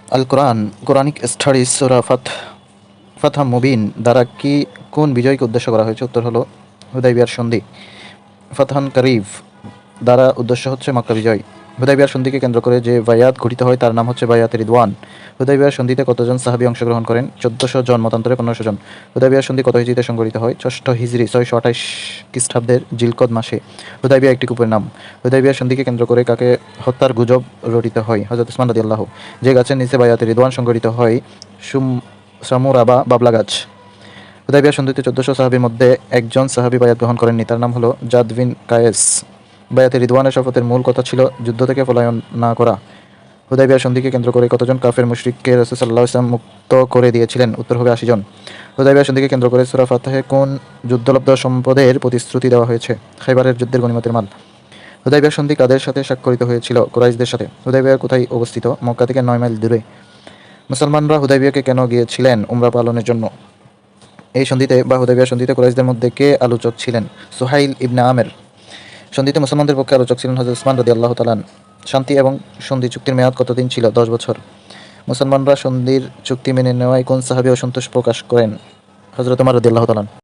আল কোরআন Quranic studies সূরা ফাতহ মুবিন দ্বারা কোন বিজয়কে উদ্দেশ্য করা হয়েছে? উত্তর হলো হুদাইবিয়ার সন্ধি। ফাতহান কারিব দ্বারা উদ্দেশ্য হচ্ছে মক্কা বিজয়। হুদাইবিয়ার সন্ধিকে কেন্দ্র করে যে বায়াত গঠিত হয় তার নাম হচ্ছে বায়াতে রিদওয়ান। হুদাইবিয়ার সন্ধিতে কতজন সাহাবী অংশগ্রহণ করেন? ১৪০০ জন, মতান্তরে ১৫০০ জন। হুদাইবিয়ার সন্ধি কত হিজরিতে সংঘটিত হয়? ৬ষ্ঠ হিজরি ৬২৮ খ্রিস্টাব্দের জিলকদ মাসে। হুদাইবিয়া একটি কূপের নাম। হুদাইবিয়ার সন্ধিকে কেন্দ্র করে কাকে হত্যার গুজব রটিত হয়? হযরত উসমান রাদিয়াল্লাহু। যে গাছের নিচে বায়াতে রিদওয়ান সংঘটিত হয়? সামুরাবা বাবলা গাছ। হুদাইবিয়া সন্ধিতে ১৪০০ সাহাবীর মধ্যে একজন সাহাবী বায়াত গ্রহণ করেননি, তার নাম হলো জাদ বিন কায়েস। বায়াতে রিদওয়ানের শপথের মূল কথা ছিল যুদ্ধ থেকে পলায়ন না করা। হুদাইবিয়া সন্ধিকে কেন্দ্র করে কতজন কাফের মুশরিককে রাসূল সাল্লাল্লাহু আলাইহি ওয়াসাল্লাম মুক্ত করে দিয়েছিলেন? উত্তর হবে ৮০ জন। হুদাইবিয়া সন্ধিকে কেন্দ্র করে সূরা ফাতহে কোন যুদ্ধলব্ধ সম্পদের প্রতিশ্রুতি দেওয়া হয়েছে? খায়বারের যুদ্ধের গনিমতের মাল। হুদাইবিয়া সন্ধি কাদের সাথে স্বাক্ষরিত হয়েছিল? কুরাইশদের সাথে। হুদাইবিয়া কোথায় অবস্থিত? মক্কা থেকে ৯ মাইল দূরে। মুসলমানরা হুদাইবিয়াকে কেন গিয়েছিলেন? উমরা পালনের জন্য। এই সন্ধিতে বা হুদাইবিয়া সন্ধিতে কুরাইশদের মধ্যে কে আলোচক ছিলেন? সুহাইল ইবনে আমের। সন্ধিতে মুসলমানদের পক্ষে আলোচক ছিলেন হযরত উসমান রাদিয়াল্লাহু তাআলা। শান্তি এবং সন্ধি চুক্তির মেয়াদ কতদিন ছিল? ১০ বছর। মুসলমানরা সন্ধির চুক্তি মেনে নেওয়ায় কোন সাহাবী অসন্তোষ প্রকাশ করেন? হযরত ওমর রাদিয়াল্লাহু তাআলা।